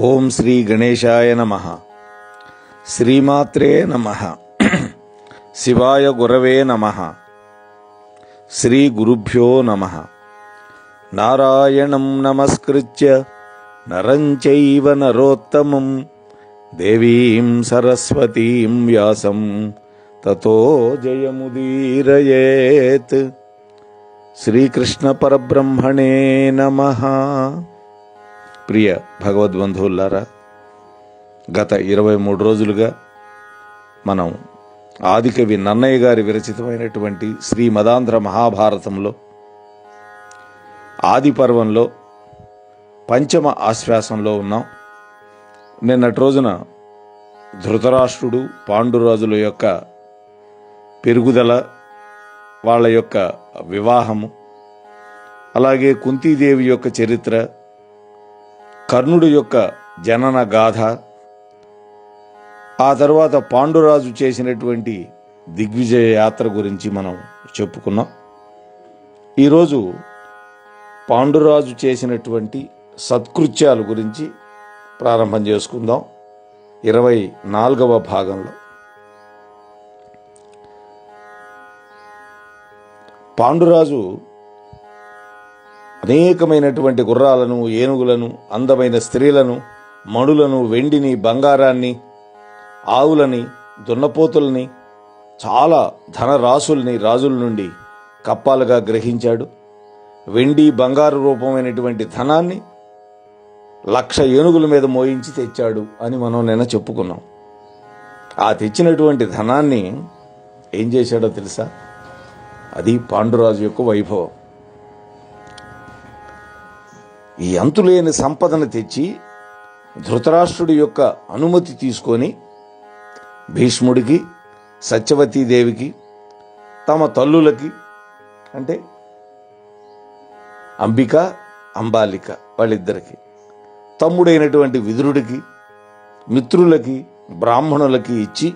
ఓం శ్రీ గణేశాయ నమః. శ్రీమాత్రే నమః. శివాయ గురవే నమః. శ్రీ గురుభ్యో నమః. నారాయణం నమస్కృత్య నరం చైవ నరోత్తమం దేవీం సరస్వతీం వ్యాసం తతో జయముదీరయేత్. శ్రీకృష్ణ పరబ్రహ్మణే నమః. ప్రియ భగవద్బంధువులారా, గత 23 రోజులుగా మనం ఆదికవి నన్నయ్య గారి విరచితమైనటువంటి శ్రీ మదాంధ్ర మహాభారతంలో ఆది పర్వంలో పంచమ ఆశ్వాసంలో ఉన్నాం. నిన్నటి రోజున ధృతరాష్ట్రుడు పాండురాజుల యొక్క పెరుగుదల, వాళ్ళ యొక్క వివాహము, అలాగే కుంతీదేవి యొక్క చరిత్ర, కర్ణుడి యొక్క జనన గాథ, ఆ తర్వాత పాండురాజు చేసినటువంటి దిగ్విజయ యాత్ర గురించి మనం చెప్పుకున్నాం. ఈరోజు పాండురాజు చేసినటువంటి సత్కృత్యాల గురించి ప్రారంభం చేసుకుందాం. 24వ భాగంలో పాండురాజు అనేకమైనటువంటి గుర్రాలను, ఏనుగులను, అందమైన స్త్రీలను, మణులను, వెండిని, బంగారాన్ని, ఆవులని, దున్నపోతుల్ని, చాలా ధనరాశుల్ని రాజుల నుండి కప్పాలుగా గ్రహించాడు. వెండి బంగారు రూపమైనటువంటి ధనాన్ని 1,00,000 ఏనుగుల మీద మోయించి తెచ్చాడు అని మనం నిన్న చెప్పుకున్నాం. ఆ తెచ్చినటువంటి ధనాన్ని ఏం చేశాడో తెలుసా? అది పాండురాజు యొక్క వైభవం. ఈ అంతులేని సంపదను తెచ్చి ధృతరాష్ట్రుడి యొక్క అనుమతి తీసుకొని భీష్ముడికి, సత్యవతీదేవికి, తమ తల్లులకి, అంటే అంబిక, అంబాలిక వాళ్ళిద్దరికి, తమ్ముడైనటువంటి విదురుడికి, మిత్రులకి, బ్రాహ్మణులకి ఇచ్చి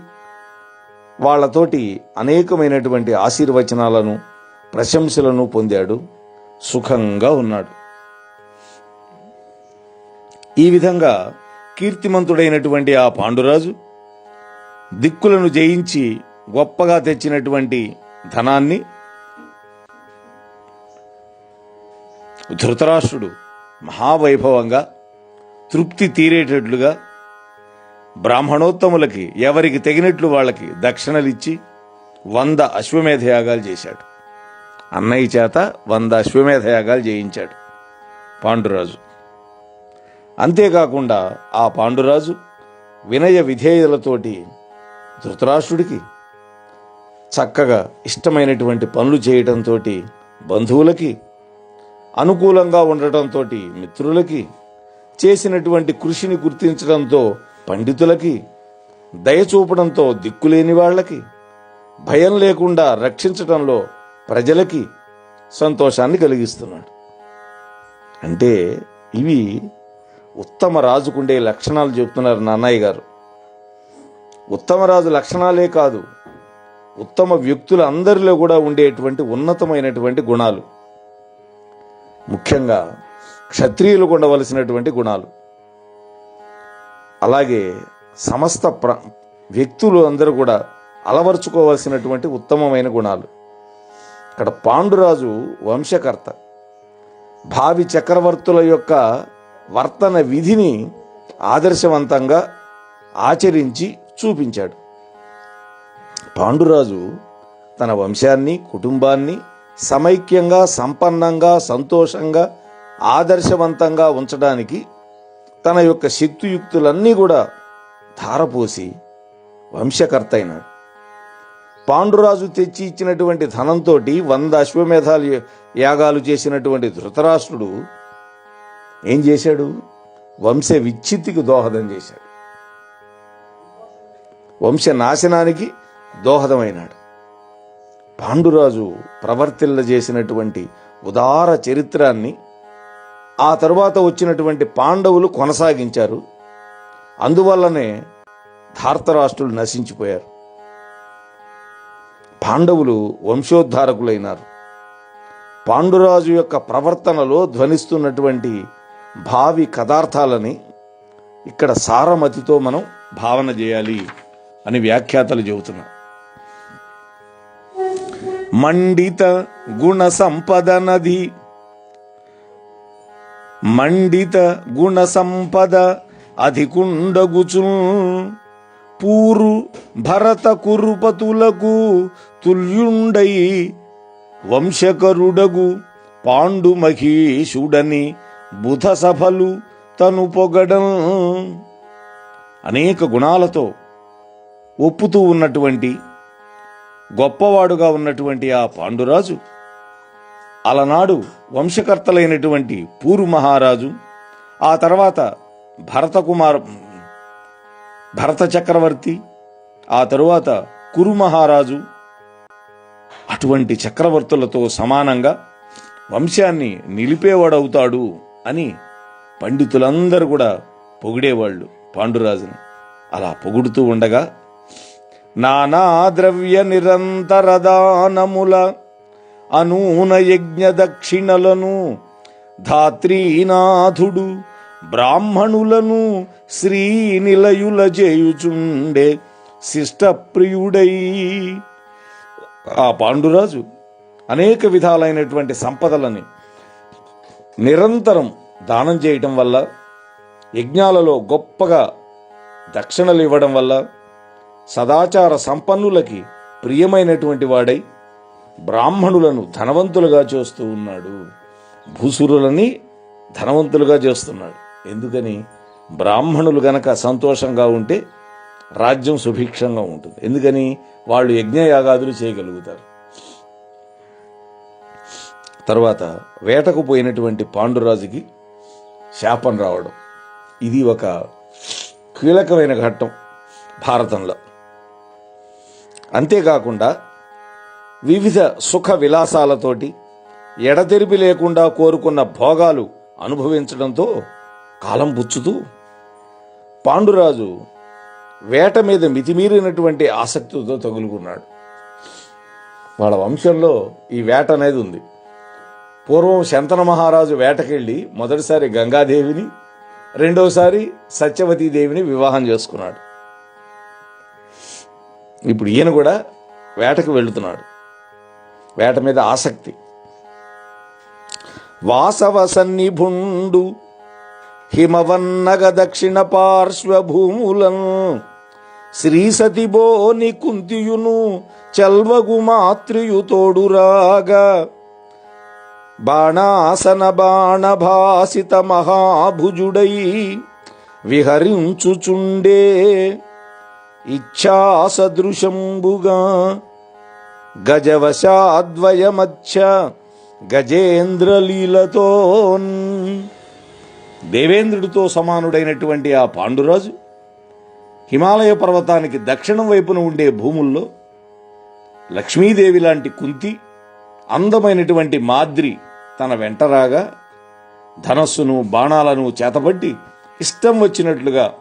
వాళ్లతోటి అనేకమైనటువంటి ఆశీర్వచనాలను, ప్రశంసలను పొందాడు. సుఖంగా ఉన్నాడు. ఈ విధంగా కీర్తిమంతుడైనటువంటి ఆ పాండురాజు దిక్కులను జయించి గొప్పగా తెచ్చినటువంటి ధనాన్ని ధృతరాష్ట్రుడు మహావైభవంగా, తృప్తి తీరేటట్లుగా, బ్రాహ్మణోత్తములకి ఎవరికి తెగినట్లు వాళ్ళకి దక్షిణలిచ్చి 100 అశ్వమేధయాగాలు చేశాడు. అన్నయ్య చేత 100 అశ్వమేధయాగాలు చేయించాడు పాండురాజు. అంతేకాకుండా ఆ పాండురాజు వినయ విధేయులతోటి ధృతరాష్ట్రుడికి చక్కగా ఇష్టమైనటువంటి పనులు చేయటంతో బంధువులకి, అనుకూలంగా ఉండటంతో మిత్రులకి, చేసినటువంటి కృషిని గుర్తించడంతో పండితులకి, దయచూపడంతో దిక్కులేని వాళ్ళకి, భయం లేకుండా రక్షించడంలో ప్రజలకి సంతోషాన్ని కలిగిస్తున్నాడు. అంటే ఇవి ఉత్తమ రాజుకుండే లక్షణాలు చెప్తున్నారు నన్నయ్య గారు. ఉత్తమ రాజు లక్షణాలే కాదు, ఉత్తమ వ్యక్తుల అందరిలో కూడా ఉండేటువంటి ఉన్నతమైనటువంటి గుణాలు, ముఖ్యంగా క్షత్రియులు ఉండవలసినటువంటి గుణాలు, అలాగే సమస్త వ్యక్తులు అందరూ కూడా అలవర్చుకోవలసినటువంటి ఉత్తమమైన గుణాలు. ఇక్కడ పాండురాజు వంశకర్త, భావి చక్రవర్తుల యొక్క వర్తన విధిని ఆదర్శవంతంగా ఆచరించి చూపించాడు. పాండురాజు తన వంశాన్ని, కుటుంబాన్ని సమైక్యంగా, సంపన్నంగా, సంతోషంగా, ఆదర్శవంతంగా ఉంచడానికి తన యొక్క శక్తియుక్తులన్నీ కూడా ధారపోసి వంశకర్త అయినాడు. పాండురాజు తెచ్చి ఇచ్చినటువంటి ధనంతో 100 అశ్వమేధాలు యాగాలు చేసినటువంటి ధృతరాష్ట్రుడు ఏం చేశాడు? వంశ విచ్ఛిత్తికి దోహదం చేశాడు. వంశ నాశనానికి దోహదమైనాడు. పాండురాజు ప్రవర్తిల్లజేసినటువంటి ఉదార చరిత్రాన్ని ఆ తరువాత వచ్చినటువంటి పాండవులు కొనసాగించారు. అందువల్లనే ధార్తరాష్ట్రులు నశించిపోయారు. పాండవులు వంశోద్ధారకులైనారు. పాండురాజు యొక్క ప్రవర్తనలో ధ్వనిస్తున్నటువంటి భావి కథార్థాలని ఇక్కడ సారమతితో మనం భావన చేయాలి అని వ్యాఖ్యాతలు చెబుతున్నారు. మండిత గుణ సంపద నది, మండిత గుణ సంపద అధికుండగుచు పూరు భరత కురుపతులకు తుల్యుండై వంశకరుడగు పాండు మహీషుడని బుధ సభలు తను పొగడం. అనేక గుణాలతో ఒప్పుతూ ఉన్నటువంటి గొప్పవాడుగా ఉన్నటువంటి ఆ పాండురాజు అలనాడు వంశకర్తలైనటువంటి పూరు మహారాజు, ఆ తర్వాత భరత చక్రవర్తి, ఆ తరువాత కురు మహారాజు, అటువంటి చక్రవర్తులతో సమానంగా వంశాన్ని నిలిపేవాడవుతాడు అని పండితులందరూ కూడా పొగిడేవాళ్ళు పాండురాజుని. అలా పొగుడుతూ ఉండగా నానా ద్రవ్య నిరంతర దానముల అనూన యజ్ఞ దక్షిణలను ధాత్రీనాథుడు బ్రాహ్మణులను శ్రీనిలయుల చేయుచుండే శిష్టప్రియుడై. ఆ పాండురాజు అనేక విధాలైనటువంటి సంపదలని నిరంతరం దానం చేయటం వల్ల, యజ్ఞాలలో గొప్పగా దక్షిణలు ఇవ్వడం వల్ల సదాచార సంపన్నులకి ప్రియమైనటువంటి వాడై బ్రాహ్మణులను ధనవంతులుగా చేస్తూ ఉన్నాడు, భూసురులని ధనవంతులుగా చేస్తున్నాడు. ఎందుకని? బ్రాహ్మణులు గనక సంతోషంగా ఉంటే రాజ్యం సుభిక్షంగా ఉంటుంది. ఎందుకని? వాళ్ళు యజ్ఞయాగాదులు చేయగలుగుతారు. తర్వాత వేటకు పోయినటువంటి పాండురాజుకి శాపం రావడం, ఇది ఒక కీలకమైన ఘట్టం భారతంలో. అంతేకాకుండా వివిధ సుఖ విలాసాలతోటి ఎడతెరిపి లేకుండా కోరుకున్న భోగాలు అనుభవించడంతో కాలం పుచ్చుతూ పాండురాజు వేట మీద మితిమీరినటువంటి ఆసక్తితో తగులుకున్నాడు. వాళ్ళ వంశంలో ఈ వేట అనేది ఉంది. పూర్వం శంతన మహారాజు వేటకెళ్ళి మొదటిసారి గంగాదేవిని, రెండోసారి సత్యవతీదేవిని వివాహం చేసుకున్నాడు. ఇప్పుడు ఈయన కూడా వేటకు వెళుతున్నాడు. వేట మీద ఆసక్తి. వాసవ సన్నిభుండు హిమవన్నగ దక్షిణ పార్శ్వభూములను శ్రీసతిబోని కుంతియును చల్వగు మాతృయు తోడురాగా బాణాసన బాణభాసిత మహాభుజుడై విహరించుచుండే ఇచ్ఛాసదృశంబుగా గజవశాద్వయమధ్య గజేంద్రలీలతో. దేవేంద్రుడితో సమానుడైనటువంటి ఆ పాండురాజు హిమాలయ పర్వతానికి దక్షిణం వైపున ఉండే భూముల్లో లక్ష్మీదేవి లాంటి కుంతి, అందమైనటువంటి మాద్రి తన వెంటరాగా ధనస్సును బాణాలను చేతబట్టి ఇష్టం వచ్చినట్లుగా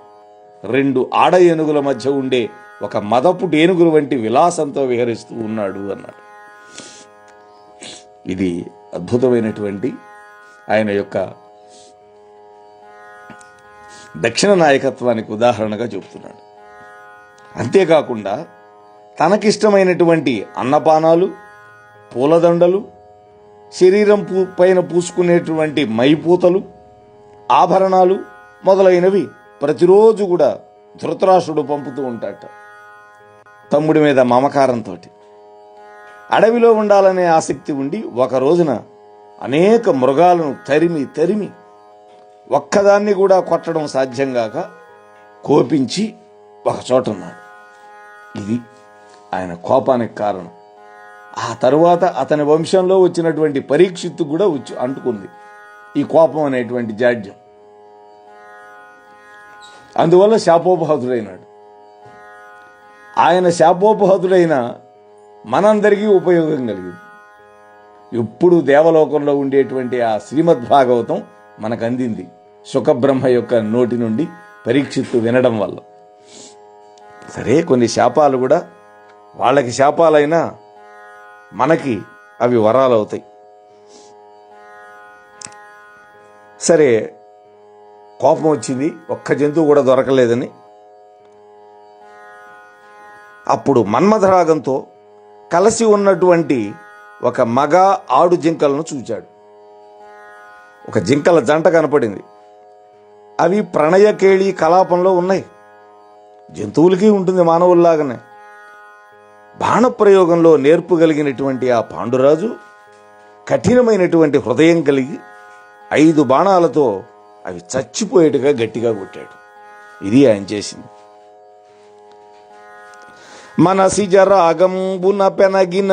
రెండు ఆడ ఏనుగుల మధ్య ఉండే ఒక మదపుటి ఏనుగుల వంటి విలాసంతో విహరిస్తూ ఉన్నాడు అన్నాడు. ఇది అద్భుతమైనటువంటి ఆయన యొక్క దక్షిణ నాయకత్వానికి ఉదాహరణగా చెబుతున్నాడు. అంతేకాకుండా తనకిష్టమైనటువంటి అన్నపానాలు, పూలదండలు, శరీరం పైన పూసుకునేటువంటి మైపూతలు, ఆభరణాలు మొదలైనవి ప్రతిరోజు కూడా ధృతరాష్ట్రుడు పంపుతూ ఉంటాట. తమ్ముడి మీద మమకారంతో అడవిలో ఉండాలనే ఆసక్తి ఉండి ఒక రోజున అనేక మృగాలను తరిమి ఒక్కదాన్ని కూడా కొట్టడం సాధ్యం కాక కోపించి ఒక చోట ఉన్నాడు. ఇది ఆయన కోపానికి కారణం. ఆ తరువాత అతని వంశంలో వచ్చినటువంటి పరీక్షిత్తు కూడా అంటుకుంది ఈ కోపం అనేటువంటి జాడ్యం. అందువల్ల శాపోపహతుడైనాడు. ఆయన శాపోపహతుడైన మనందరికీ ఉపయోగం కలిగింది. ఎప్పుడు దేవలోకంలో ఉండేటువంటి ఆ శ్రీమద్భాగవతం మనకు అందింది సుఖబ్రహ్మ యొక్క నోటి నుండి పరీక్షిత్తు వినడం వల్ల. సరే, కొన్ని శాపాలు కూడా వాళ్ళకి శాపాలైనా మనకి అవి వరాలు అవుతాయి. సరే, కోపం వచ్చింది, ఒక్క జంతువు కూడా దొరకలేదని. అప్పుడు మన్మథరాగంతో కలిసి ఉన్నటువంటి ఒక మగ ఆడు జింకలను చూచాడు. ఒక జింకల జంట కనపడింది. అవి ప్రణయకేళి కలాపంలో ఉన్నాయి. జంతువులకి ఉంటుంది మానవుల్లాగానే. బాణప్రయోగంలో నేర్పు కలిగినటువంటి ఆ పాండురాజు కఠినమైనటువంటి హృదయం కలిగి 5 బాణాలతో అవి చచ్చిపోయేట్టుగా గట్టిగా కొట్టాడు. ఇది ఆయన చేసింది. మనసి జరాగంబున పెనగిన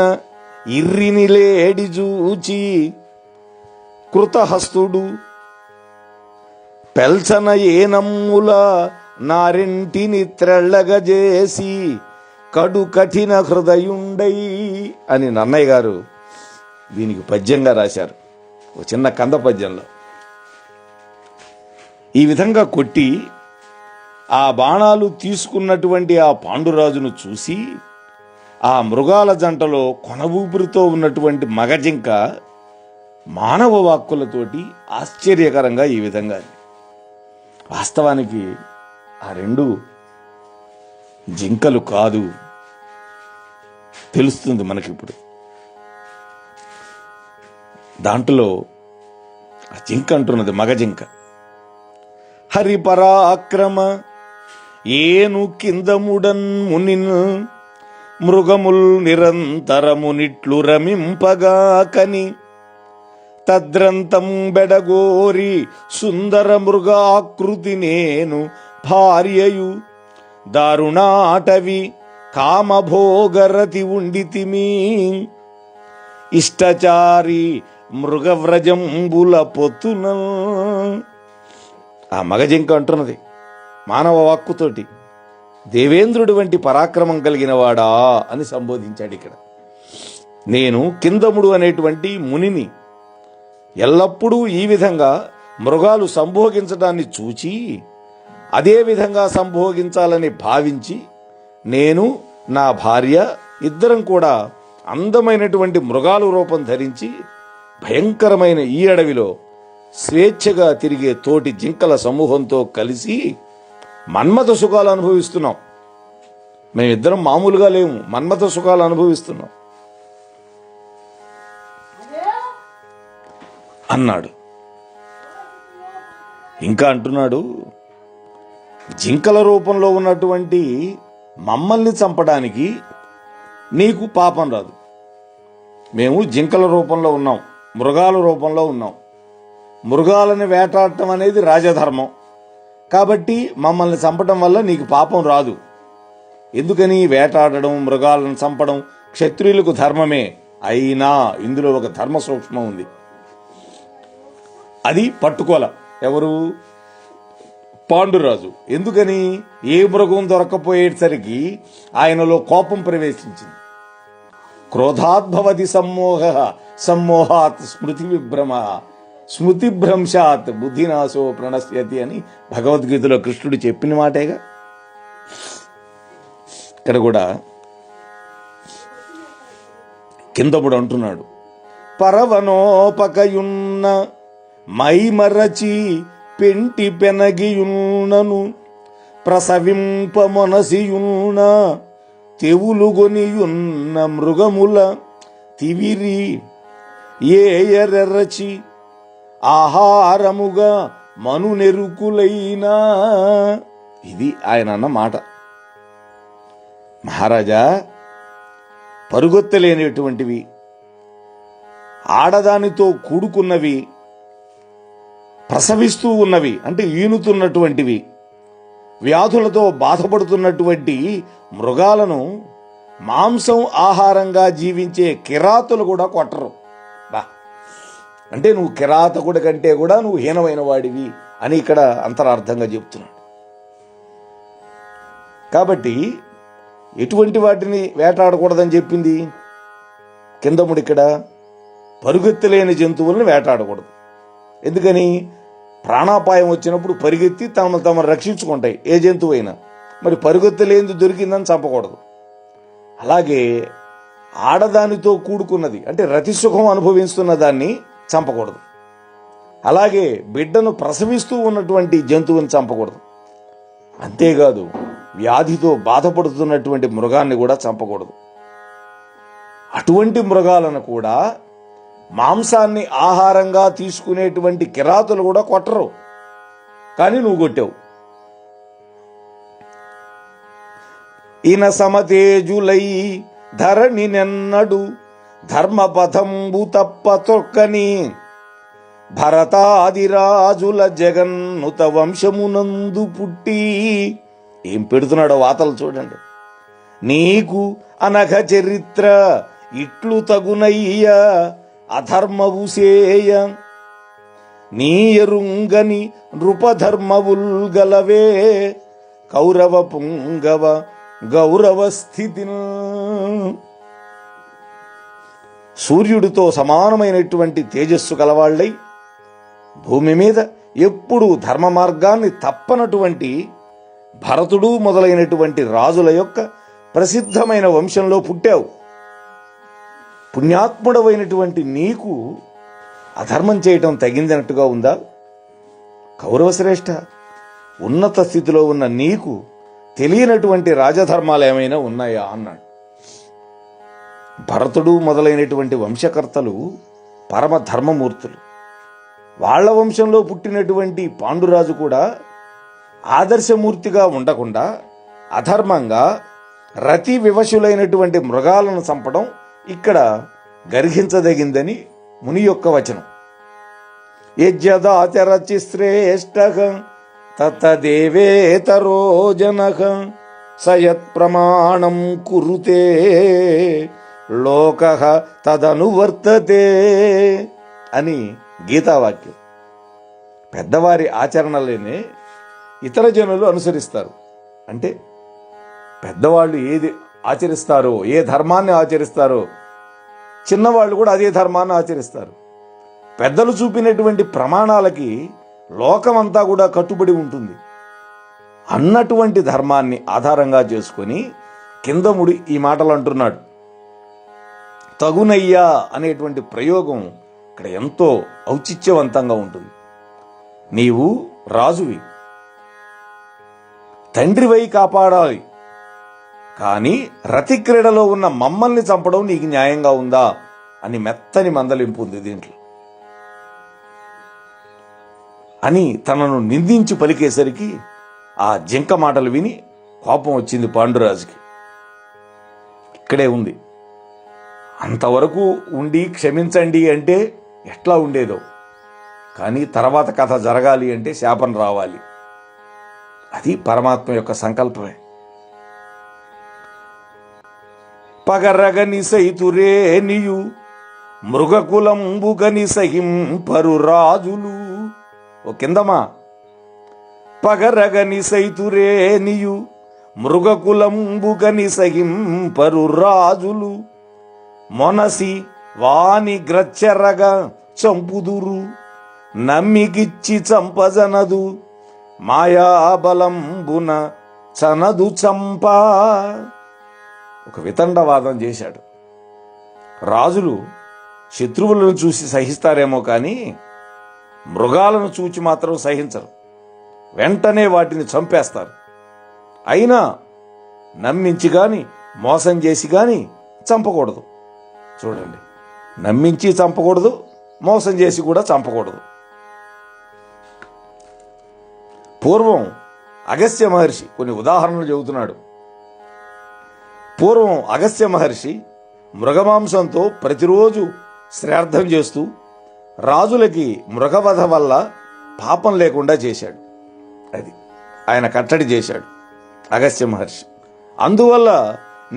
ఇర్రినిలేడి జూచి కృతహస్తుడు పెల్చన ఏనమ్ముల నారింటిని త్రెళ్ళగజేసి కడు కఠిన హృదయుండై అని నన్నయ్య గారు దీనికి పద్యంగా రాశారు, ఒక చిన్న కంద పద్యంలో. ఈ విధంగా కొట్టి ఆ బాణాలు తీసుకున్నటువంటి ఆ పాండురాజును చూసి ఆ మృగాల జంటలో కొనబూపిరితో ఉన్నటువంటి మగజింక మానవ వాక్కులతోటి ఆశ్చర్యకరంగా ఈ విధంగా, వాస్తవానికి ఆ 2 జింకలు కాదు, తెలుస్తుంది మనకిప్పుడు. దాంట్లో ఆ జింక అంటున్నది మగజింక. హరిపరాక్రమ ఏను కిందముడన్ మునిన్ మృగముల్ నిరంతరమునిట్లు రమింపగా కని తద్రంతం బెడగోరి సుందర మృగాకృతి నేను భార్యయు దారుణాటవి కామభోగరతి ఉండితిమి ఇష్టచారి మృగవ్రజంబుల పొత్తున. ఆ మగజింక అంటున్నది మానవ వాక్కుతోటి, దేవేంద్రుడి వంటి పరాక్రమం కలిగిన వాడా అని సంబోధించాడు ఇక్కడ. నేను కిందముడు అనేటువంటి మునిని ఎల్లప్పుడూ ఈ విధంగా మృగాలు సంభోగించడాన్ని చూచి అదే విధంగా సంభోగించాలని భావించి నేను నా భార్య ఇద్దరం కూడా అందమైనటువంటి మృగాలు రూపం ధరించి భయంకరమైన ఈ అడవిలో స్వేచ్ఛగా తిరిగే తోటి జింకల సమూహంతో కలిసి మన్మథ సుఖాలు అనుభవిస్తున్నాం. మేమిద్దరం మామూలుగా లేము, మన్మథ సుఖాలు అనుభవిస్తున్నాం అన్నాడు. ఇంకా అంటున్నాడు, జింకల రూపంలో ఉన్నటువంటి మమ్మల్ని చంపడానికి నీకు పాపం రాదు. మేము జింకల రూపంలో ఉన్నాం, మృగాల రూపంలో ఉన్నాం. మృగాలను వేటాడటం అనేది రాజధర్మం. కాబట్టి మమ్మల్ని చంపడం వల్ల నీకు పాపం రాదు. ఎందుకని? వేటాడడం, మృగాలను చంపడం క్షత్రియులకు ధర్మమే. అయినా ఇందులో ఒక ధర్మ సూక్ష్మం ఉంది. అది పట్టుకోల ఎవరు? పాండురాజు. ఎందుకని? ఏ మృగం దొరకపోయేసరికి ఆయనలో కోపం ప్రవేశించింది. క్రోధాద్భవతి సమ్మోహ సమ్మోహాత్ స్మృతి విభ్రమ స్మృతిభ్రంశాత్ బుద్ధినాశో ప్రణశ్యతి అని భగవద్గీతలో కృష్ణుడు చెప్పిన మాటేగా. ఇక్కడ కూడా కిందప్పుడు అంటున్నాడు, పరవనోపకయున్న మైమరచి పెంటి పెనగియున్నను ప్రసవింపమొనసియున్న తెవులుగొనియున్న మృగముల తివిరి ఏయరెరచి ఆహారముగా మనునెరుకులైనా. ఇది ఆయన అన్న మాట. మహారాజా, పరుగొత్తలేనటువంటివి, ఆడదానితో కూడుకున్నవి, ప్రసవిస్తూ ఉన్నవి అంటే ఈనుతున్నటువంటివి, వ్యాధులతో బాధపడుతున్నటువంటి మృగాలను మాంసం ఆహారంగా జీవించే కిరాతులు కూడా కొట్టరు. బా అంటే నువ్వు కిరాతకుడి కంటే కూడా నువ్వు హీనమైన వాడివి అని ఇక్కడ అంతరార్థంగా చెప్తున్నాడు. కాబట్టి ఎటువంటి వాటిని వేటాడకూడదని చెప్పింది కిందముడు ఇక్కడ? పరుగెత్తలేని జంతువులను వేటాడకూడదు. ఎందుకని? ప్రాణాపాయం వచ్చినప్పుడు పరిగెత్తి తమను రక్షించుకుంటాయి ఏ జంతువు అయినా. మరి పరుగెత్తలేనిది దొరికిందని చంపకూడదు. అలాగే ఆడదానితో కూడుకున్నది అంటే రతిసుఖం అనుభవిస్తున్న దాన్ని చంపకూడదు. అలాగే బిడ్డను ప్రసవిస్తూ ఉన్నటువంటి జంతువుని చంపకూడదు. అంతేకాదు వ్యాధితో బాధపడుతున్నటువంటి మృగాన్ని కూడా చంపకూడదు. అటువంటి మృగాలను కూడా మాంసాన్ని ఆహారంగా తీసుకునేటువంటి కిరాతులు కూడా కొట్టరు, కానీ నువ్వు కొట్టావు. ఇన సమతేజులై ధరణి నెన్నడు ధర్మపథంబు తప్ప తొక్కని భరతాదిరాజుల జగన్నుత వంశమునందు పుట్టి. ఏం పెడుతున్నాడో వాతలు చూడండి. నీకు అనఘ చరిత్ర ఇట్లు తగునయ్య అధర్మవు సేయ, నీ ఎరుంగని నృపధర్మవుల్ గలవే కౌరవ పుంగవ గౌరవ స్థితి. సూర్యుడితో సమానమైనటువంటి తేజస్సు కలవాళ్ళై భూమి మీద ఎప్పుడూ ధర్మ మార్గాన్ని తప్పనటువంటి భరతుడు మొదలైనటువంటి రాజుల యొక్క ప్రసిద్ధమైన వంశంలో పుట్టావు. పుణ్యాత్ముడవైనటువంటి నీకు అధర్మం చేయటం తగిందన్నట్టుగా ఉందా? కౌరవశ్రేష్ఠ, ఉన్నత స్థితిలో ఉన్న నీకు తెలియనటువంటి రాజధర్మాలు ఏమైనా ఉన్నాయా అన్నాడు. భరతుడు మొదలైనటువంటి వంశకర్తలు పరమ ధర్మమూర్తులు. వాళ్ల వంశంలో పుట్టినటువంటి పాండురాజు కూడా ఆదర్శమూర్తిగా ఉండకుండా అధర్మంగా రతి వివశులైనటువంటి మృగాలను చంపడం ఇక్కడ గర్హించదగిందని ముని యొక్క వచనం. యజ్ఞదాచరచి శ్రేష్ఠ తత్తదేవేతరో జనః సయత్ ప్రమాణం కురుతే లోకః తదనువర్తతే అని గీతావాక్యం. పెద్దవారి ఆచరణలేనే ఇతర జనులు అనుసరిస్తారు. అంటే పెద్దవాళ్ళు ఏది ఆచరిస్తారో, ఏ ధర్మాన్ని ఆచరిస్తారో చిన్నవాళ్ళు కూడా అదే ధర్మాన్ని ఆచరిస్తారు. పెద్దలు చూపినటువంటి ప్రమాణాలకి లోకమంతా కూడా కట్టుబడి ఉంటుంది అన్నటువంటి ధర్మాన్ని ఆధారంగా చేసుకొని కిందముడి ఈ మాటలు అంటున్నాడు. తగునయ్యా అనేటువంటి ప్రయోగం ఇక్కడ ఎంతో ఔచిత్యవంతంగా ఉంటుంది. నీవు రాజువి, తండ్రివై కాపాడాలి, కానీ రతిక్రీడలో ఉన్న మమ్మల్ని చంపడం నీకు న్యాయంగా ఉందా అని మెత్తని మందలింపు ఉంది దీంట్లో అని తనను నిందించి పలికేసరికి ఆ జింక మాటలు విని కోపం వచ్చింది పాండురాజుకి. ఇక్కడే ఉంది. అంతవరకు ఉండి క్షమించండి అంటే ఎట్లా ఉండేదో, కానీ తర్వాత కథ జరగాలి అంటే శాపం రావాలి. అది పరమాత్మ యొక్క సంకల్పమే. పగరగని సైతురేనియు మృగకులంబుగని సహింపరు రాజులు. ఓ కిందమా, పగరగని సైతురేనియు మృగకులంబుగని సహింపరు రాజులు మొనసి వాని గ్రచ్చెరగా చంపుదురు నమ్మికిచ్చి చంపజనదు మాయాబలంబున చనదు చంపా. ఒక వితండవాదం చేశాడు. రాజులు శత్రువులను చూసి సహిస్తారేమో కానీ మృగాలను చూచి మాత్రం సహించరు. వెంటనే వాటిని చంపేస్తారు. అయినా నమ్మించి గాని మోసం చేసి గాని చంపకూడదు. చూడండి, నమ్మించి చంపకూడదు, మోసం చేసి కూడా చంపకూడదు. పూర్వం అగస్త్య మహర్షి కొన్ని ఉదాహరణలు చెబుతున్నాడు. పూర్వం అగస్త్య మహర్షి మృగమాంసంతో ప్రతిరోజు శ్రాద్ధం చేస్తూ రాజులకి మృగవధ వల్ల పాపం లేకుండా చేశాడు. అది ఆయన కట్టడి చేశాడు అగస్త్య మహర్షి. అందువల్ల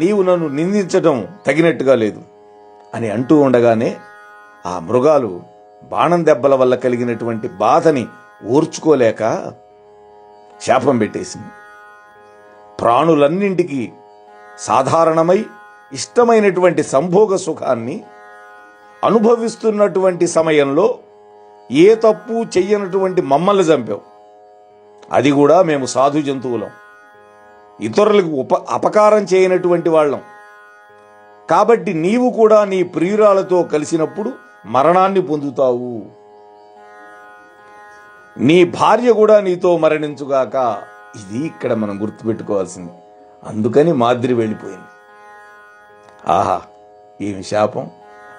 నీవు నన్ను నిందించడం తగినట్టుగా లేదు అని అంటూ ఉండగానే ఆ మృగాలు బాణం దెబ్బల వల్ల కలిగినటువంటి బాధని ఓర్చుకోలేక శాపం పెట్టేసింది. ప్రాణులన్నింటికీ సాధారణమై ఇష్టమైనటువంటి సంభోగ సుఖాన్ని అనుభవిస్తున్నటువంటి సమయంలో ఏ తప్పు చెయ్యనటువంటి మమ్మల్ని చంపావు. అది కూడా మేము సాధు జంతువులం, ఇతరులకు అపకారం చేయనటువంటి వాళ్ళం. కాబట్టి నీవు కూడా నీ ప్రియురాలతో కలిసినప్పుడు మరణాన్ని పొందుతావు. నీ భార్య కూడా నీతో మరణించుగాక. ఇది ఇక్కడ మనం గుర్తుపెట్టుకోవాల్సింది. అందుకని మాద్రి వెళ్ళిపోయింది. ఆహా, ఏమి శాపం!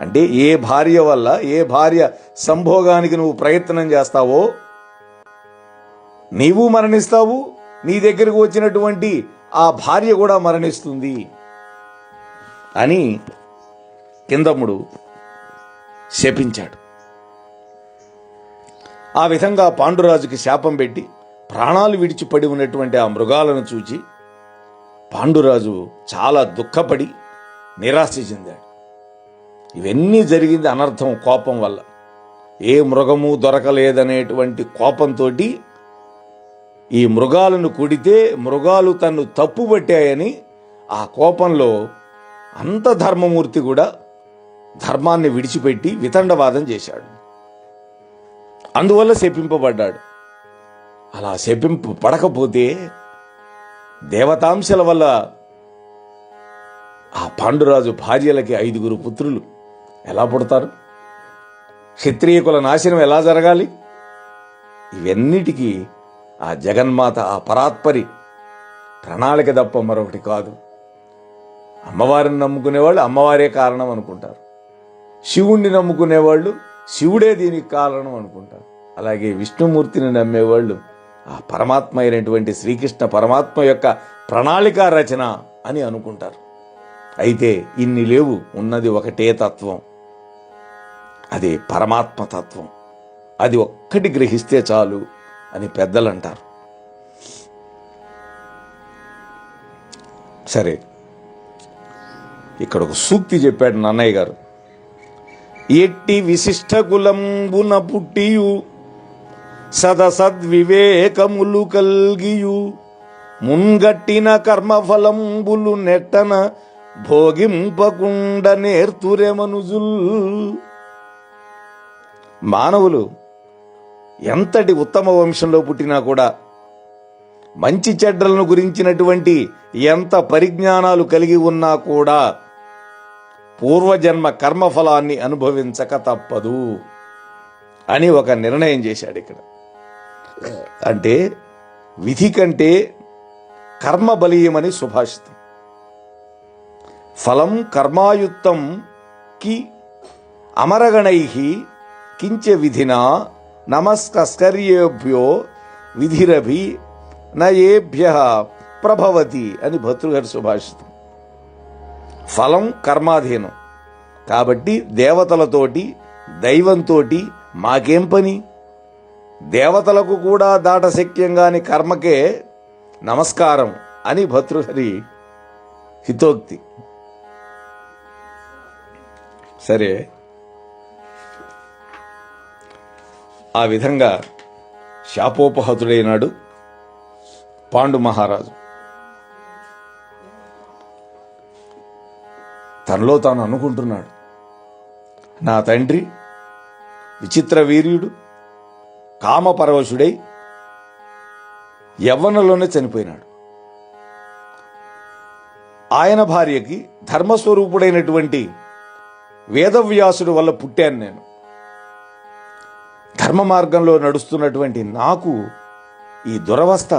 అంటే ఏ భార్య వల్ల, ఏ భార్య సంభోగానికి నువ్వు ప్రయత్నం చేస్తావో నీవు మరణిస్తావు, నీ దగ్గరకు వచ్చినటువంటి ఆ భార్య కూడా మరణిస్తుంది అని కిందముడు శపించాడు. ఆ విధంగా పాండురాజుకి శాపం పెట్టి ప్రాణాలు విడిచిపడి ఉన్నటువంటి ఆ మృగాలను చూచి పాండురాజు చాలా దుఃఖపడి నిరాశ చెందాడు. ఇవన్నీ జరిగింది అనర్థం, కోపం వల్ల. ఏ మృగము దొరకలేదనేటువంటి కోపంతో ఈ మృగాలను కొడితే మృగాలు తన్ను తప్పుపట్టాయని ఆ కోపంలో అంత ధర్మమూర్తి కూడా ధర్మాన్ని విడిచిపెట్టి వితండవాదం చేశాడు. అందువల్ల శపింపబడ్డాడు. అలా శపింపబడకపోతే దేవతాంశల వల్ల ఆ పాండురాజు భార్యలకి 5 పుత్రులు ఎలా పుడతారు? క్షత్రియ కుల నాశనం ఎలా జరగాలి? ఇవన్నిటికీ ఆ జగన్మాత, ఆ పరాత్పరి ప్రణాళిక తప్ప మరొకటి కాదు. అమ్మవారిని నమ్ముకునేవాళ్ళు అమ్మవారే కారణం అనుకుంటారు, శివుణ్ణి నమ్ముకునేవాళ్ళు శివుడే దీనికి కారణం అనుకుంటారు. అలాగే విష్ణుమూర్తిని నమ్మేవాళ్ళు ఆ పరమాత్మ అయినటువంటి శ్రీకృష్ణ పరమాత్మ యొక్క ప్రణాళిక రచన అని అనుకుంటారు. అయితే ఇన్ని లేవు, ఉన్నది ఒకటే తత్వం, అది పరమాత్మ తత్వం. అది ఒక్కటి గ్రహిస్తే చాలు అని పెద్దలు అంటారు. సరే, ఇక్కడ ఒక సూక్తి చెప్పాడు నన్నయ్య గారు. ఎట్టి విశిష్ట కులంబున పుట్టియు సదసద్వివేకములు కల్గియు మున్గట్టిన కర్మఫలంబులు నెట్టన భోగింపకుండ నేర్తురెమనుజుల్. మానవులు ఎంతటి ఉత్తమ వంశంలో పుట్టినా కూడా, మంచి చెడ్డలను గురించినటువంటి ఎంత పరిజ్ఞానాలు కలిగి ఉన్నా కూడా పూర్వజన్మ కర్మఫలాన్ని అనుభవించక తప్పదు అని ఒక నిర్ణయం చేశాడు ఇక్కడ. అంటే విధి కంటే కర్మ బలీయమని సుభాషితం. ఫలం కర్మాయుక్తం కి అమరగణై కించ విధినా నమస్కర్యేభ్యో విధిరభి నయేభ్య ప్రభవతి అని భర్తృహరి సుభాషితం. ఫలం కర్మాధీనం కాబట్టి దేవతలతోటి, దైవంతో మాకేం పని? దేవతలకు కూడా దాటశక్యంగాని కర్మకే నమస్కారం అని భర్తృహరి హితోక్తి. సరే, ఆ విధంగా శాపోపహతుడైనాడు పాండు మహారాజు. తనలో తాను అనుకుంటున్నాడు, నా తండ్రి విచిత్ర వీర్యుడు కామపరవశుడై యవ్వనంలోనే చనిపోయినాడు. ఆయన భార్యకి ధర్మస్వరూపుడైనటువంటి వేదవ్యాసుడు వల్ల పుట్టాను నేను. ధర్మ మార్గంలో నడుస్తున్నటువంటి నాకు ఈ దురవస్థ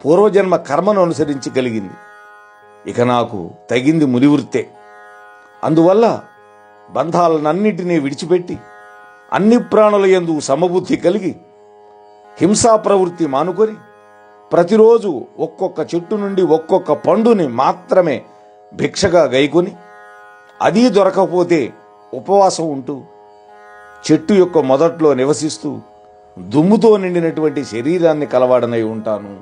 పూర్వజన్మ కర్మను అనుసరించి కలిగింది. ఇక నాకు తగింది మునివృత్తే. అందువల్ల బంధాలనన్నిటినీ విడిచిపెట్టి అన్ని ప్రాణుల యందు సమబుద్ధి కలిగి హింసా ప్రవృత్తి మానుకొని ప్రతిరోజు ఒక్కొక్క చెట్టు నుండి ఒక్కొక్క పండుని మాత్రమే భిక్షగా గైకొని, అది దొరకకపోతే ఉపవాసం ఉంటూ చెట్టు యొక్క మొదట్లో నివసిస్తూ దుమ్ముతో నిండినటువంటి శరీరాన్ని కలవాడనై ఉంటాను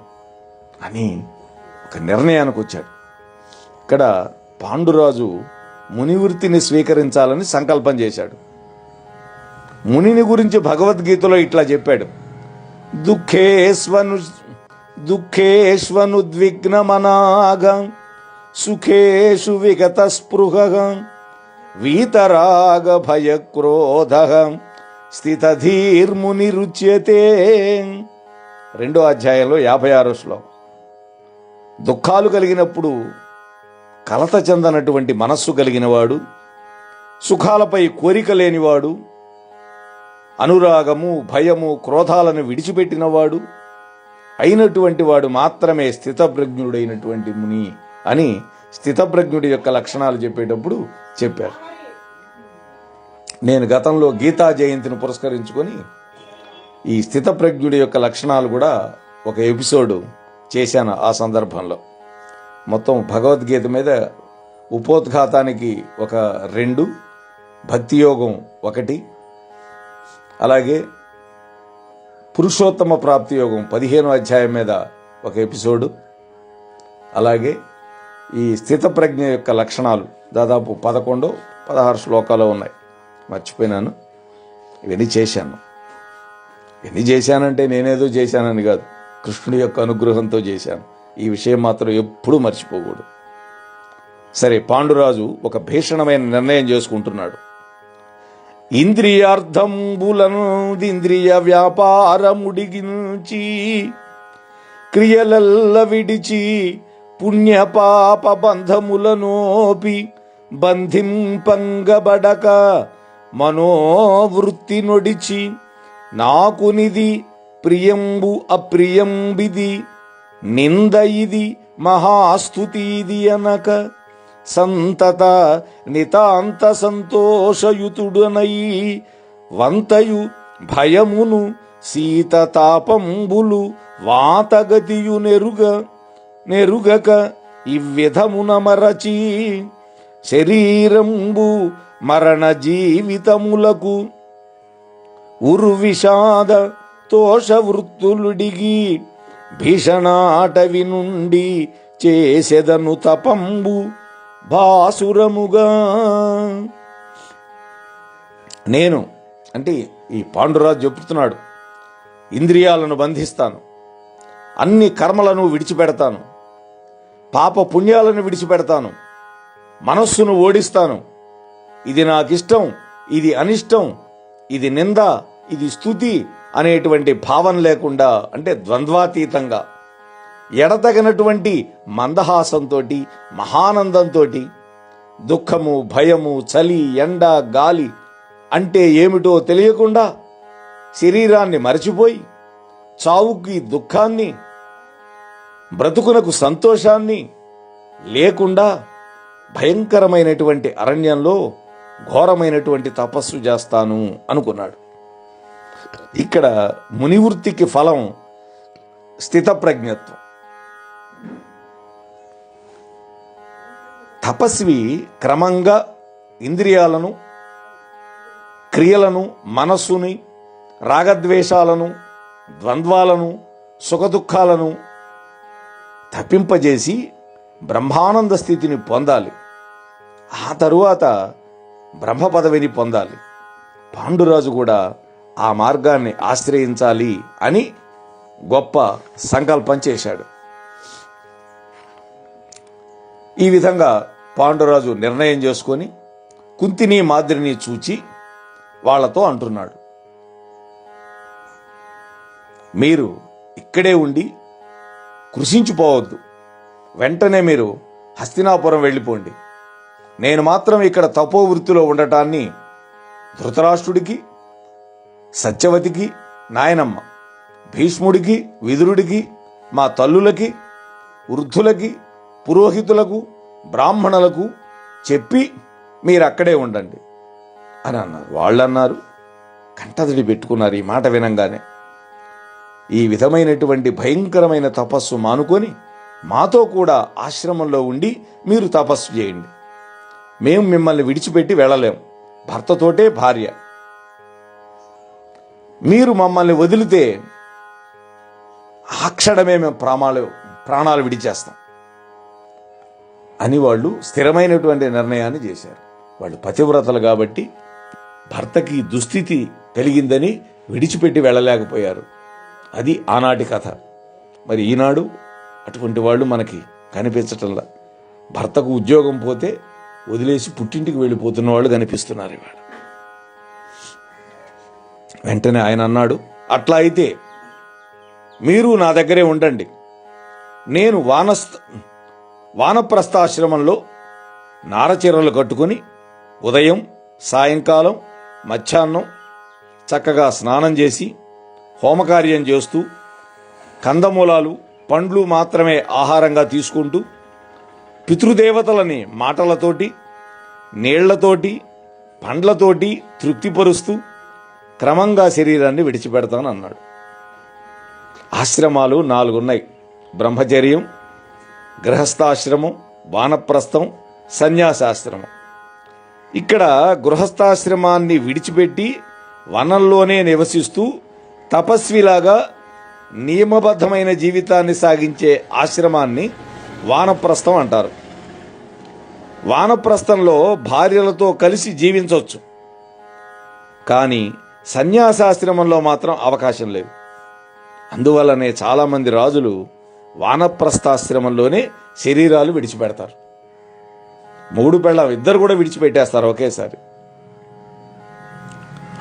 అని ఒక నిర్ణయానికి వచ్చాడు. ఇక్కడ పాండురాజు మునివృత్తిని స్వీకరించాలని సంకల్పం చేశాడు. మునిని గురించి భగవద్గీతలో ఇట్లా చెప్పాడు, దుఃఖేష్వనుద్విగ్నమనాగ సుఖేషు విగత స్పృహ వీతరాగ భయక్రోధ స్థితధీర్మునిరుచ్యతే. 2వ అధ్యాయంలో 56వ శ్లోకం. దుఃఖాలు కలిగినప్పుడు కలత చెందనటువంటి మనస్సు కలిగినవాడు, సుఖాలపై కోరిక లేనివాడు, అనురాగము, భయము, క్రోధాలను విడిచిపెట్టినవాడు అయినటువంటి వాడు మాత్రమే స్థితప్రజ్ఞుడైనటువంటి ముని అని స్థితప్రజ్ఞుడి యొక్క లక్షణాలు చెప్పేటప్పుడు చెప్పారు. నేను గతంలో గీతా జయంతిని పురస్కరించుకొని ఈ స్థితప్రజ్ఞుడి యొక్క లక్షణాలు కూడా ఒక ఎపిసోడ్ చేశాను. ఆ సందర్భంలో మొత్తం భగవద్గీత మీద ఉపోద్ఘాతానికి ఒక 2, భక్తియోగం 1, అలాగే పురుషోత్తమ ప్రాప్తి యోగం 15వ అధ్యాయం మీద ఒక ఎపిసోడు, అలాగే ఈ స్థితప్రజ్ఞ యొక్క లక్షణాలు దాదాపు 11-16 శ్లోకాలు ఉన్నాయి. మర్చిపోయినాను. ఇవన్నీ చేశాను. ఇవన్నీ చేశానంటే నేనేదో చేశానని కాదు, కృష్ణుడి యొక్క అనుగ్రహంతో చేశాను. ఈ విషయం మాత్రం ఎప్పుడూ మర్చిపోకూడదు. సరే, పాండురాజు ఒక భీషణమైన నిర్ణయం చేసుకుంటున్నాడు. ఇంద్రియార్థంబులనుదింద్రియ వ్యాపారముడిగించి క్రియలల్ల విడిచి పుణ్యపాప బంధములనోపి బంధింపంగబడక మనోవృత్తి నొడిచి నాకునిది ప్రియంబు అప్రియంబిది నింద ఇది మహాస్తుతిది అనక సంతత నితాంత సంతోషయుతుడనై వంతయు భయమును శీతతాపంబులు వాతగతియు నెరుగక ఇవ్విధమున మరచి శరీరంబు మరణ జీవితములకు ఉర్విషాద తోష వృత్తులుడిగి భీషణాటవి నుండి చేసెదను తపంబు భాసురముగా. నేను అంటే ఈ పాండురాజు చెప్తున్నాడు, ఇంద్రియాలను బంధిస్తాను, అన్ని కర్మలను విడిచిపెడతాను, పాప పుణ్యాలను విడిచిపెడతాను, మనస్సును ఓడిస్తాను. ఇది నాకిష్టం, ఇది అనిష్టం, ఇది నింద, ఇది స్తుతి అనేటువంటి భావం లేకుండా, అంటే ద్వంద్వాతీతంగా ఎడతగినటువంటి మందహాసంతో, మహానందంతో, దుఃఖము, భయము, చలి, ఎండ, గాలి అంటే ఏమిటో తెలియకుండా శరీరాన్ని మరచిపోయి చావుకి దుఃఖాన్ని, బ్రతుకునకు సంతోషాన్ని లేకుండా భయంకరమైనటువంటి అరణ్యంలో ఘోరమైనటువంటి తపస్సు చేస్తాను అనుకున్నాడు. ఇక్కడ మునివృత్తికి ఫలం స్థితప్రజ్ఞత్వం. తపస్వి క్రమంగా ఇంద్రియాలను, క్రియలను, మనస్సుని, రాగద్వేషాలను, ద్వంద్వాలను, సుఖదుఖాలను తప్పింపజేసి బ్రహ్మానంద స్థితిని పొందాలి. ఆ తరువాత బ్రహ్మ పదవిని పొందాలి. పాండురాజు కూడా ఆ మార్గాన్ని ఆశ్రయించాలి అని గొప్ప సంకల్పం చేశాడు. ఈ విధంగా పాండురాజు నిర్ణయం చేసుకొని కుంతిని, మాద్రిని చూచి వాళ్లతో అంటున్నాడు, మీరు ఇక్కడే ఉండి కృషించిపోవద్దు, వెంటనే మీరు హస్తినాపురం వెళ్ళిపోండి. నేను మాత్రం ఇక్కడ తపోవృత్తిలో ఉండటాన్ని ధృతరాష్ట్రుడికి, సత్యవతికి, నాయనమ్మ, భీష్ముడికి, విదురుడికి, మా తల్లులకి, వృద్ధులకి, పురోహితులకు, బ్రాహ్మణులకు చెప్పి మీరు అక్కడే ఉండండి అని అన్నారు. వాళ్ళన్నారు, కంటతడి పెట్టుకున్నారు ఈ మాట వినంగానే. ఈ విధమైనటువంటి భయంకరమైన తపస్సు మానుకొని మాతో కూడా ఆశ్రమంలో ఉండి మీరు తపస్సు చేయండి. మేము మిమ్మల్ని విడిచిపెట్టి వెళ్ళలేం, భర్తతోటే భార్య. మీరు మమ్మల్ని వదిలితే ఆ క్షణమే మేము ప్రాణాలు విడిచేస్తాం అని వాళ్ళు స్థిరమైనటువంటి నిర్ణయాన్ని చేశారు. వాళ్ళు పతివ్రతలు కాబట్టి భర్తకి దుస్థితి కలిగిందని విడిచిపెట్టి వెళ్ళలేకపోయారు. అది ఆనాటి కథ. మరి ఈనాడు అటువంటి వాళ్ళు మనకి కనిపించటంలా. భర్తకు ఉద్యోగం పోతే వదిలేసి పుట్టింటికి వెళ్ళిపోతున్న వాళ్ళు కనిపిస్తున్నారు ఇవాళ. వెంటనే ఆయన అన్నాడు, అట్లా అయితే మీరు నా దగ్గరే ఉండండి. నేను వానప్రస్థాశ్రమంలో నారచీరలు కట్టుకుని ఉదయం, సాయంకాలం, మధ్యాహ్నం చక్కగా స్నానం చేసి హోమకార్యం చేస్తూ కందమూలాలు పండ్లు మాత్రమే ఆహారంగా తీసుకుంటూ పితృదేవతలని మాటలతోటి నీళ్లతోటి పండ్లతోటి తృప్తిపరుస్తూ క్రమంగా శరీరాన్ని విడిచిపెడతానన్నాడు. ఆశ్రమాలు 4 ఉన్నాయి: బ్రహ్మచర్యం, గృహస్థాశ్రమం, వానప్రస్థం, సన్యాసాశ్రమం. ఇక్కడ గృహస్థాశ్రమాన్ని విడిచిపెట్టి వనంలోనే నివసిస్తూ తపస్విలాగా నియమబద్ధమైన జీవితాన్ని సాగించే ఆశ్రమాన్ని వానప్రస్థం అంటారు. వానప్రస్థంలో భార్యలతో కలిసి జీవించవచ్చు, కానీ సన్యాసాశ్రమంలో మాత్రం అవకాశం లేదు. అందువల్లనే చాలామంది రాజులు వానప్రస్థాశ్రమంలోనే శరీరాలు విడిచిపెడతారు. మొగుడు పెళ్ళాం ఇద్దరు కూడా విడిచిపెట్టేస్తారు ఒకేసారి.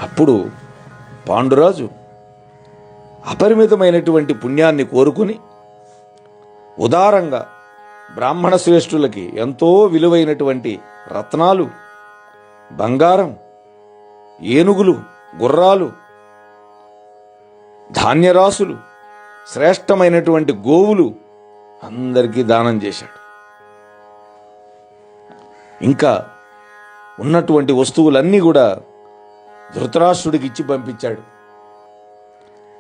అప్పుడు పాండురాజు అపరిమితమైనటువంటి పుణ్యాన్ని కోరుకుని ఉదారంగా బ్రాహ్మణ శ్రేష్ఠులకి ఎంతో విలువైనటువంటి రత్నాలు, బంగారం, ఏనుగులు, గుర్రాలు, ధాన్యరాశులు, శ్రేష్టమైనటువంటి గోవులు అందరికీ దానం చేశాడు. ఇంకా ఉన్నటువంటి వస్తువులన్నీ కూడా ధృతరాష్ట్రుడికి ఇచ్చి పంపించాడు.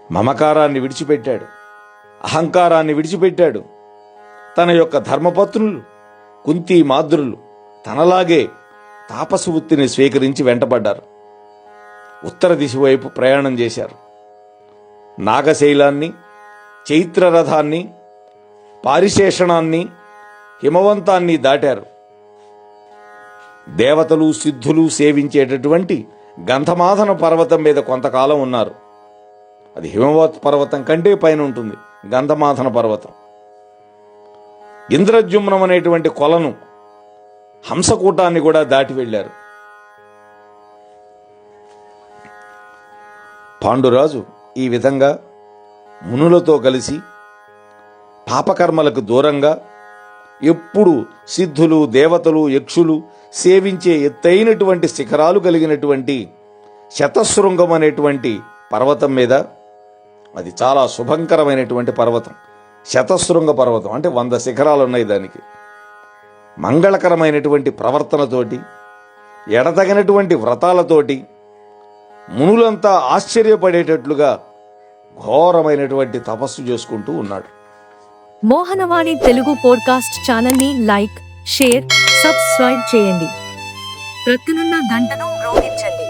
మమకారాన్ని విడిచిపెట్టాడు, అహంకారాన్ని విడిచిపెట్టాడు. తన యొక్క ధర్మపత్నులు కుంతి మాద్రులు తనలాగే తాపస వృత్తిని స్వీకరించి వెంటబడ్డారు. ఉత్తర దిశ వైపు ప్రయాణం చేశారు. నాగశైలాన్ని, చైత్రరథాన్ని, పారిశేషణాన్ని, హిమవంతాన్ని దాటారు. దేవతలు సిద్ధులు సేవించేటటువంటి గంధమాధన పర్వతం మీద కొంతకాలం ఉన్నారు. అది హిమవత్ పర్వతం కంటే పైన ఉంటుంది గంధమాధన పర్వతం. ఇంద్రజుమ్నం అనేటువంటి కొలను, హంసకూటాన్ని కూడా దాటి వెళ్ళారు. పాండురాజు ఈ విధంగా మునులతో కలిసి పాపకర్మలకు దూరంగా ఎప్పుడు సిద్ధులు, దేవతలు, యక్షులు సేవించే ఎత్తైనటువంటి శిఖరాలు కలిగినటువంటి శతశృంగం అనేటువంటి పర్వతం మీద, అది చాలా శుభంకరమైనటువంటి పర్వతం, శతశృంగ పర్వతం అంటే 100 శిఖరాలు ఉన్నాయి దానికి. మంగళకరమైనటువంటి ప్రవర్తనతోటి, ఎడతగినటువంటి వ్రతాలతోటి మునులంతా ఆశ్చర్యపడేటట్లుగా ఘోరమైనటువంటి తపస్సు చేసుకుంటూ ఉన్నాడు. మోహనవాణి తెలుగు పోడ్కాస్ట్ ఛానల్ని లైక్, షేర్, సబ్స్క్రైబ్ చేయండి. ప్రక్కనున్న గంటను మ్రోగించండి.